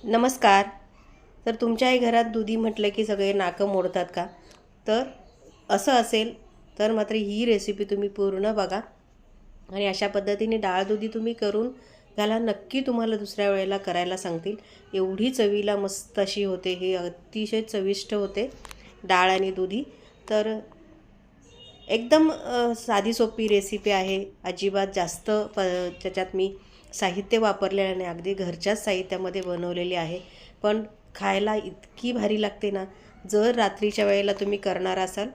नमस्कार. तर तुमच्याही घरात दुधी म्हटलं की सगळे नाकं मोडतात का? तर असं असेल तर मात्र ही रेसिपी तुम्ही पूर्ण बघा आणि अशा पद्धतीने डाळ दुधी तुम्ही करून घाला. नक्की तुम्हाला दुसऱ्या वेळेला करायला सांगतील. एवढी चवीला मस्त अशी होते. हे अतिशय चविष्ट होते डाळ आणि दुधी. तर एकदम साधी सोपी रेसिपी आहे. अजिबात जास्त त्याच्यात मी साहित्य वापरलेलं नाही. अगदी घरच्याच साहित्यामध्ये बनवलेली आहे. पण खायला इतकी भारी लागते ना. जर रात्रीच्या वेळेला तुम्ही करणार असाल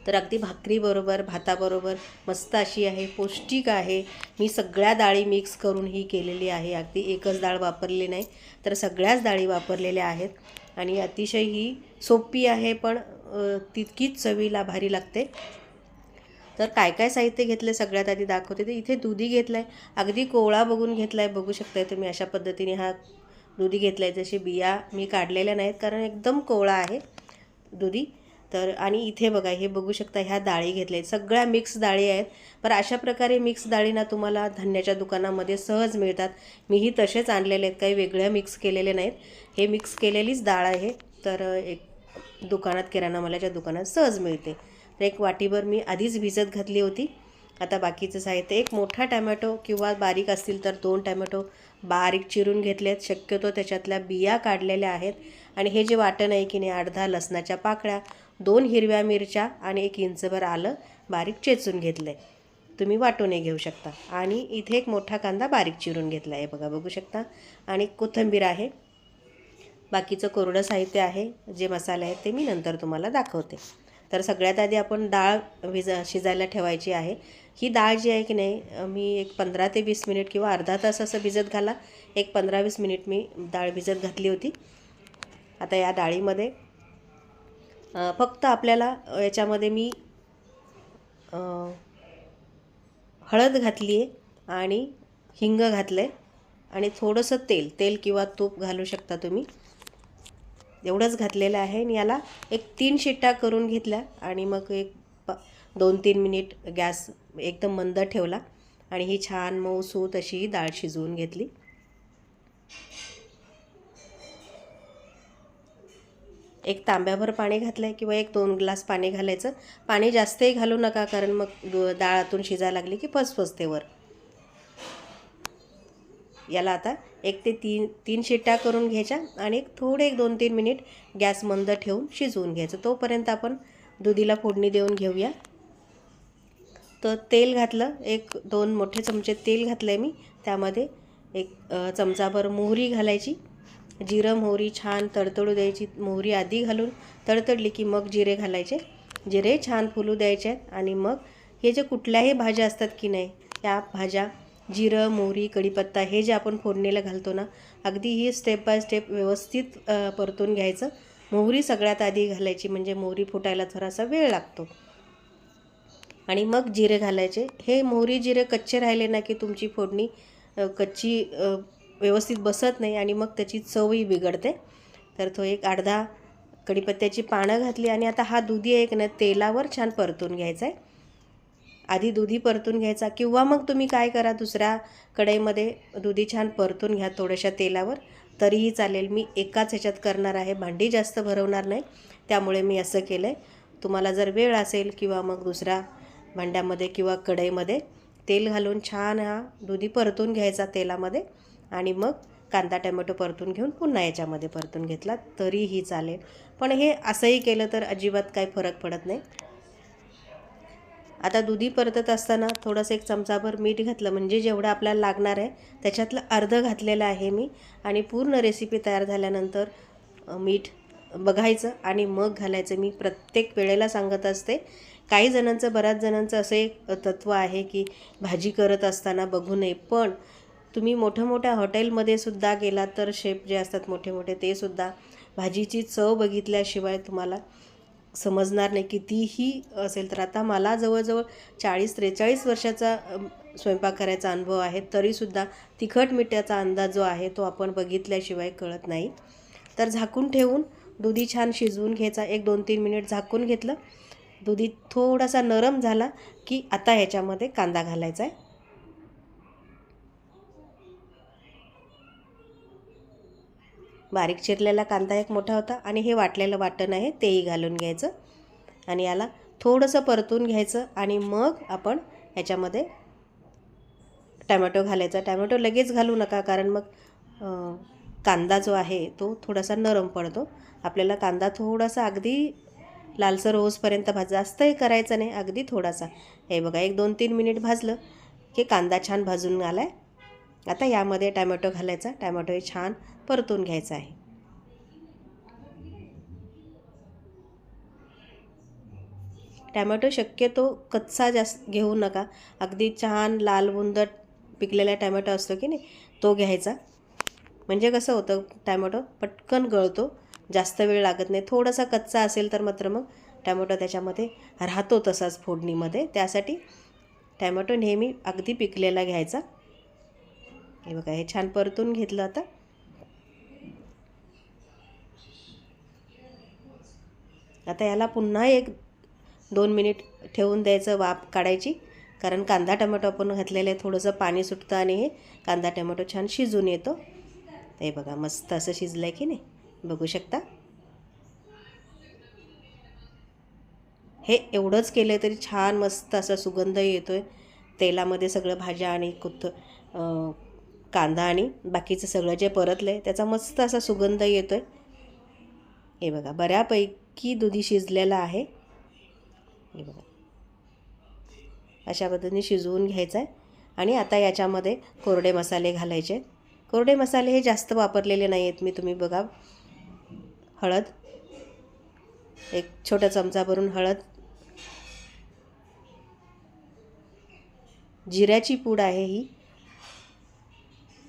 तर अगदी भाकरीबरोबर भाताबरोबर मस्त अशी आहे. पौष्टिक आहे. मी सगळ्या डाळी मिक्स करून ही केलेली आहे. अगदी एकच डाळ वापरली नाही तर सगळ्याच डाळी वापरलेल्या आहेत आणि अतिशय ही सोपी आहे पण तितकीच चवीला भारी लागते. तर काय काय साहित्य घेतलं सगळ्यात आधी दाखवते. तर इथे दुधी घेतला आहे. अगदी कोवळा बघून घेतला आहे. बघू शकताय तुम्ही अशा पद्धतीने हा दुधी घेतला आहे. जसे बिया मी काढलेल्या नाहीत कारण एकदम कोवळा आहे दुधी. तर आणि इथे बघा हे बघू शकता ह्या डाळी घेतल्या आहेत. सगळ्या मिक्स डाळी आहेत. पण अशा प्रकारे मिक्स डाळी ना तुम्हाला धान्याच्या दुकानामध्ये सहज मिळतात. मीही तसेच आणलेले आहेत. काही वेगळ्या मिक्स केलेले नाहीत. हे मिक्स केलेलीच डाळ आहे. तर एक दुकानात किराणा मालाच्या दुकानात सहज मिळते. तर एक वाटीभर मी आधीच भिजत घातली होती. आता बाकीचं साहित्य एक मोठा टॅमॅटो किंवा बारीक असतील तर 2 टॅमॅटो बारीक चिरून घेतलेत. शक्यतो त्याच्यातल्या बिया काढलेल्या आहेत. आणि हे जे वाटण आहे की नाही अर्धा लसणाच्या पाकळ्या, 2 हिरव्या मिरच्या आणि 1 इंचभर आलं बारीक चेचून घेतलं आहे. तुम्ही वाटूनही घेऊ शकता. आणि इथे एक मोठा कांदा बारीक चिरून घेतला आहे बघा, बघू शकता. आणि कोथिंबीर आहे. बाकीचं कोरडं साहित्य आहे. जे मसाले आहेत ते मी नंतर तुम्हाला दाखवते. तर सगळ्यात आधी आपण डाळ शिजायला ठेवायची आहे. ही डाळ जी आहे की नाही मी एक 15 ते 20 मिनिट किंवा अर्धा तास असं भिजत घाला. एक 15-20 मिनिट मी डाळ भिजत घातली होती. आता या डाळीमध्ये फक्त आपल्याला याच्यामध्ये मी हळद घातली आहे आणि हिंग घातलं आहे आणि थोडंसं तेल किंवा तूप घालू शकता तुम्ही. एवढंच घातलेलं आहे आणि याला एक 3 शिट्ट्या करून घेतल्या आणि मग एक 2-3 मिनिट गॅस एकदम मंद ठेवला आणि ही छान मऊसूत अशी ही डाळ शिजवून घेतली. एक तांब्याभर पाणी घातलं आहे किंवा 1-2 ग्लास पाणी घालायचं. पाणी जास्तही घालू नका कारण मग डाळ आतून शिजायला लागली की फसफसते वर. याला आता 1 ते 3 शिट्ट्या करून घ्यायच्या आणि एक 2-3 मिनिट गॅस मंद ठेवून शिजवून घ्यायचं. तोपर्यंत आपण दुधीला फोडणी देऊन घेऊया. तर तेल घातलं. 1-2 मोठे चमचे तेल घातलं आहे मी. त्यामध्ये एक चमचाभर मोहरी घालायची. जिरं मोहरी छान तडतडू द्यायची. मोहरी आधी घालून तडतडली की मग जिरे घालायचे. जिरे छान फुलू द्यायचे आहेत आणि मग हे जे कुठल्याही भाज्या असतात की नाही त्या भाज्या जिरं मोहरी कढीपत्ता हे जे आपण फोडणीला घालतो ना अगदी ही स्टेप बाय स्टेप व्यवस्थित परतून घ्यायचं. मोहरी सगळ्यात आधी घालायची म्हणजे मोहरी फुटायला थोडासा वेळ लागतो आणि मग जिरे घालायचे. हे मोहरी जिरे कच्चे राहिले ना की तुमची फोडणी कच्ची व्यवस्थित बसत नाही आणि मग त्याची चवही बिघडते. तर तो एक अर्धा कढीपत्त्याची पानं घातली आणि आता हा दुधी एक ना तेलावर छान परतून घ्यायचा आहे. आधी दुधी परतून घ्यायचा किंवा मग तुम्ही काय करा दुसऱ्या कढईमध्ये दुधी छान परतून घ्या थोड्याशा तेलावर तरीही चालेल. मी एकाच ह्याच्यात करणार आहे. भांडी जास्त भरवणार नाही त्यामुळे मी असं केलं आहे. तुम्हाला जर वेळ असेल किंवा मग दुसऱ्या भांड्यामध्ये किंवा कढईमध्ये तेल घालून छान हा दुधी परतून घ्यायचा तेलामध्ये आणि मग कांदा टोमॅटो परतून घेऊन पुन्हा याच्यामध्ये परतून घेतला तरीही चालेल. पण हे असंही केलं तर अजिबात काही फरक पडत नाही. आता दुधी परतत असताना थोडंसं 1 चमचाभर मीठ घातलं म्हणजे जेवढं आपल्याला लागणार आहे त्याच्यातलं अर्धं घातलेलं आहे मी. आणि पूर्ण रेसिपी तयार झाल्यानंतर मीठ बघायचं आणि मग घालायचं. मी प्रत्येक वेळेला सांगत असते. काही जणांचं बऱ्याच जणांचं असं एक तत्त्व आहे की भाजी करत असताना बघू नये. पण तुम्ही मोठ्या हॉटेलमध्ये सुद्धा गेलात तर शेफ जे असतात मोठे मोठे ते सुद्धा भाजीची चव बघितल्याशिवाय तुम्हाला समजणार नाही कितीही असेल. तर आता मला जवळजवळ 40-43 वर्षाचा स्वयंपाक करायचा अनुभव आहे तरीसुद्धा तिखट मिठाचा अंदाज जो आहे तो आपण बघितल्याशिवाय कळत नाही. तर झाकून ठेवून दुधी छान शिजवून घ्यायचा. 1-2-3 मिनिट झाकून घेतलं. दुधी थोडासा नरम झाला की आता ह्याच्यामध्ये कांदा घालायचा आहे. बारीक चिरलेला कांदा एक मोठा होता आणि हे वाटलेलं वाटण आहे तेही घालून घ्यायचं आणि याला थोडंसं परतून घ्यायचं आणि मग आपण ह्याच्यामध्ये टॅमॅटो घालायचा. टॅमॅटो लगेच घालू नका, कारण मग कांदा जो आहे तो थोडासा नरम पडतो. आपल्याला कांदा थोडासा अगदी लालसर होसपर्यंत जास्तही करायचं नाही, अगदी थोडासा. हे बघा 1-2-3 मिनिट भाजलं की कांदा छान भाजून आला आहे. आता यामध्ये टॅमॅटो घालायचा. टॅमॅटो हे छान परतून घ्यायचा आहे. टॅमॅटो शक्यतो कच्चा जास्त घेऊ नका, अगदी छान लालबुंद पिकलेला टॅमॅटो असतो की नाही तो घ्यायचा. म्हणजे कसं होतं, टॅमॅटो पटकन गळतो, जास्त वेळ लागत नाही. थोडासा कच्चा असेल तर मात्र मग टॅमॅटो त्याच्यामध्ये राहतो तसाच फोडणीमध्ये. त्यासाठी टॅमॅटो नेहमी अगदी पिकलेला घ्यायचा. हे बघा हे छान परतून घेतलं. आता याला पुन्हा 1-2 मिनिट ठेवून द्यायचं, वाफ काढायची, कारण कांदा टोमॅटो आपण घातलेलं आहे, थोडंसं पाणी सुटतं आणि हे कांदा टोमॅटो छान शिजून येतो. हे बघा मस्त असं शिजलं आहे की नाही, बघू शकता. हे एवढंच केलं तरी छान मस्त असा सुगंध येतो आहे. तेलामध्ये सगळं भाज्या आणि कांदा आणि बाकीचं सगळं जे परतलं आहे त्याचा मस्त असा सुगंध येतो आहे. हे बघा बऱ्यापैकी दुधी शिजलेला आहे. हे बघा अशा पद्धतीने शिजवून घ्यायचं आहे. आणि आता याच्यामध्ये कोरडे मसाले घालायचे. कोरडे मसाले हे जास्त वापरलेले नाही आहेत मी, तुम्ही बघा. हळद 1 छोटा चमचा भरून हळद, जिऱ्याची पूड आहे, ही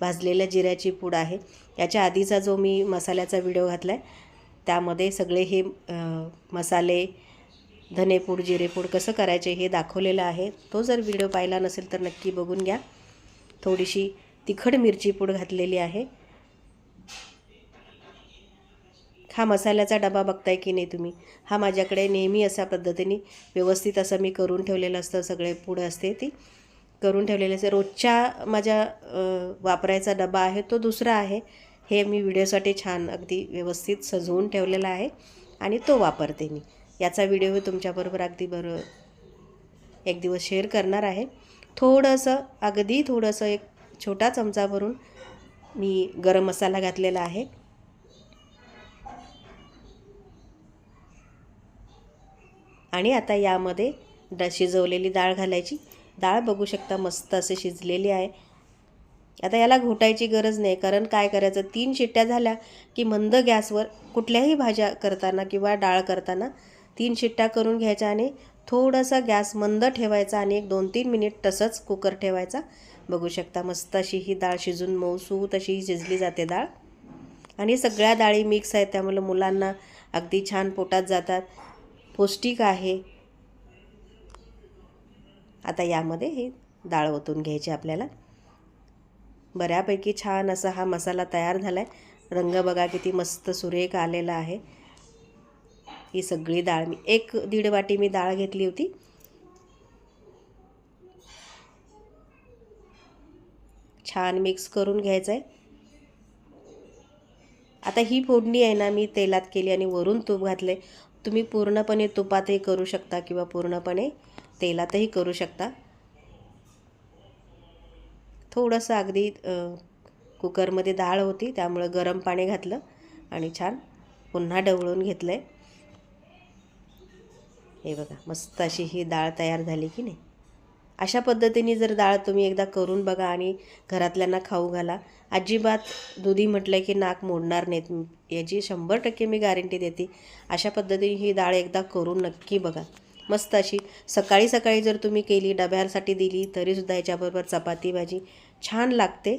भाजलेल्या जिऱ्याची पूड आहे. याच्या आधीचा जो मी मसाल्याचा व्हिडिओ घातला आहे त्यामध्ये सगळे हे मसाले, धनेपूड, जिरेपूड कसं करायचे हे दाखवलेलं आहे. तो जर व्हिडिओ पाहिला नसेल तर नक्की बघून घ्या. थोडीशी तिखट मिरची पूड घातलेली आहे. हा मसाल्याचा डबा बघताय की नाही तुम्ही, हा माझ्याकडे नेहमी अशा पद्धतीने व्यवस्थित असं मी करून ठेवलेलं असतं. सगळे पूड असते ती करून ठेवलेले असते. रोजच्या माझ्या वापरायचा डबा आहे तो दुसरा आहे. हे मी व्हिडिओसाठी छान अगदी व्यवस्थित सजवून ठेवलेला आहे आणि तो वापरते मी. याचा व्हिडिओ तुमच्याबरोबर अगदी एक दिवस शेअर करणार आहे. थोडंसं अगदी थोडंसं 1 छोटा चमचा भरून मी गरम मसाला घातलेला आहे. आणि आता यामध्ये शिजवलेली डाळ घालायची. डाळ बघू शकता मस्त असे शिजलेली आहे. आता याला घोटायची गरज नाही, कारण काय करायचं 3 शिट्ट्या झाल्या की मंद गॅसवर कुठल्याही भाज्या करताना किंवा डाळ करताना 3 शिट्ट्या करून घ्यायच्या आणि थोडासा गॅस मंद ठेवायचा आणि 1-2-3 मिनिट तसंच कुकर ठेवायचा. बघू शकता मस्त अशी ही डाळ शिजून मऊसूत अशी शिजली जाते डाळ. आणि सगळ्या डाळी मिक्स आहेत त्यामुळे मुलांना अगदी छान पोटात जातात, पौष्टिक आहे. आता यामध्ये ही डाळ ओतून घ्यायची आपल्याला. बऱ्यापैकी छान असा हा मसाला तयार झाला आहे. रंग बघा किती मस्त सुरेख आलेला आहे. ही सगळी डाळ मी 1-1.5 वाटी मी डाळ घेतली होती. छान मिक्स करून घ्यायचं आहे. आता ही फोडणी आहे ना मी तेलात केली आणि वरून तूप घातले. तुम्ही पूर्णपणे तुपातही करू शकता किंवा पूर्णपणे तेलातही करू शकता. थोडंसं अगदी कुकरमध्ये डाळ होती त्यामुळे गरम पाणी घातलं आणि छान पुन्हा ढवळून घेतलं आहे. हे बघा मस्त अशी ही डाळ तयार झाली की नाही. अशा पद्धतीने जर डाळ तुम्ही एकदा करून बघा आणि घरातल्यांना खाऊ घाला. अजिबात दुधी म्हटलं की नाक मोडणार नाहीत, याची 100% मी गॅरंटी देते. अशा पद्धतीने ही डाळ एकदा करून नक्की बघा. मस्त अशी सकाळी सकाळी जर तुम्ही केली, डब्यासाठी दिली तरीसुद्धा याच्याबरोबर चपाती भाजी छान लागते.